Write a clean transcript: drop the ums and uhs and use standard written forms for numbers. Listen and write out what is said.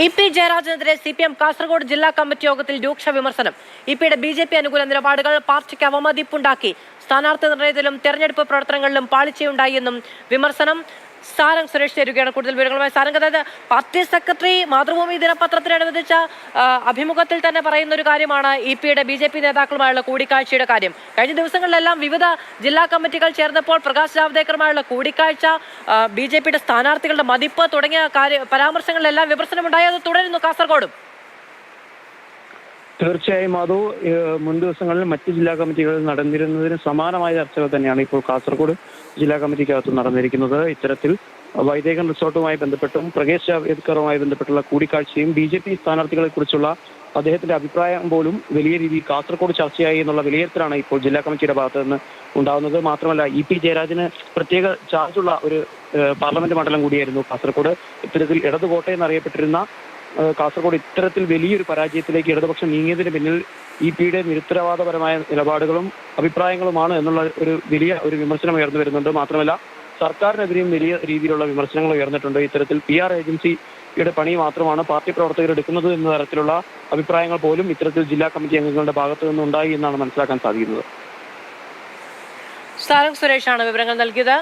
EP. ജയരാജനെതിരെ CPM Kasaragod ജില്ലാ committee യോഗത്തിൽ രൂക്ഷ വിമർശനം. ഇ.പിയുടെ BJP അനുകൂല നിലപാടുകൾ പാർട്ടിക്ക് അവമതിപ്പുണ്ടാക്കി. സ്ഥാനാർത്ഥി നിർണയത്തിലും തെരഞ്ഞെടുപ്പ് പ്രവർത്തനങ്ങളിലും പാളിച്ചയുണ്ടായി എന്നും വിമർശനം. സാരംഗ് സുരേഷ് ചേരുകയാണ് കൂടുതൽ വിവരങ്ങളുമായി. സാരംഗ്, അതായത് പാർട്ടി സെക്രട്ടറി മാതൃഭൂമി ദിനപത്രത്തിന് അനുവദിച്ച അഭിമുഖത്തിൽ തന്നെ പറയുന്ന ഒരു കാര്യമാണ് ഇ.പിയുടെ BJP നേതാക്കളുമായുള്ള കൂടിക്കാഴ്ചയുടെ കാര്യം. കഴിഞ്ഞ ദിവസങ്ങളിലെല്ലാം വിവിധ ജില്ലാ കമ്മിറ്റികൾ ചേർന്നപ്പോൾ പ്രകാശ് ജാവ്ദേക്കറുമായുള്ള കൂടിക്കാഴ്ച, BJPയുടെ സ്ഥാനാർത്ഥികളുടെ മതിപ്പ് തുടങ്ങിയ പരാമർശങ്ങളിലെല്ലാം വിമർശനമുണ്ടായി. അത് തുടരുന്നു കാസർഗോഡും. തീർച്ചയായും മാധു, മുൻ ദിവസങ്ങളിൽ മറ്റ് ജില്ലാ കമ്മിറ്റികളിൽ നടന്നിരുന്നതിന് സമാനമായ ചർച്ചകൾ തന്നെയാണ് ഇപ്പോൾ കാസർഗോഡ് ജില്ലാ കമ്മിറ്റിക്കകത്ത് നടന്നിരിക്കുന്നത്. ഇത്തരത്തിൽ വൈദേകൻ റിസോർട്ടുമായി ബന്ധപ്പെട്ടും പ്രകാശ് ജാവ്ദേക്കറുമായി ബന്ധപ്പെട്ടുള്ള കൂടിക്കാഴ്ചയും BJP സ്ഥാനാർത്ഥികളെ കുറിച്ചുള്ള അദ്ദേഹത്തിന്റെ അഭിപ്രായം പോലും വലിയ രീതിയിൽ കാസർഗോഡ് ചർച്ചയായി എന്നുള്ള വിലയിരുത്തലാണ് ഇപ്പോൾ ജില്ലാ കമ്മിറ്റിയുടെ ഭാഗത്ത് നിന്ന് ഉണ്ടാകുന്നത്. മാത്രമല്ല, ഇ.പി. ജയരാജന് പ്രത്യേക ചാർജുള്ള ഒരു പാർലമെന്റ് മണ്ഡലം കൂടിയായിരുന്നു കാസർഗോഡ്. ഇത്തരത്തിൽ ഇടതുകോട്ടയെന്നറിയപ്പെട്ടിരുന്ന കാസർഗോഡ് ഇത്തരത്തിൽ വലിയൊരു പരാജയത്തിലേക്ക് ഇടതുപക്ഷം നീങ്ങിയതിന് പിന്നിൽ ഇ.പിയുടെ നിരുത്തരവാദപരമായ നിലപാടുകളും അഭിപ്രായങ്ങളുമാണ് എന്നുള്ള വലിയ വിമർശനം ഉയർന്നു വരുന്നുണ്ട്. മാത്രമല്ല, സർക്കാരിനെതിരെയും വലിയ രീതിയിലുള്ള വിമർശനങ്ങൾ ഉയർന്നിട്ടുണ്ട്. ഇത്തരത്തിൽ PR ഏജൻസിയുടെ പണി മാത്രമാണ് പാർട്ടി പ്രവർത്തകർ എടുക്കുന്നത് എന്ന തരത്തിലുള്ള അഭിപ്രായങ്ങൾ പോലും ഇത്തരത്തിൽ ജില്ലാ കമ്മിറ്റി അംഗങ്ങളുടെ ഭാഗത്തു നിന്നുണ്ടായി എന്നാണ് മനസ്സിലാക്കാൻ സാധിക്കുന്നത്. സാരംഗ് സുരേഷാണ് വിവരങ്ങൾ നൽകിയത്.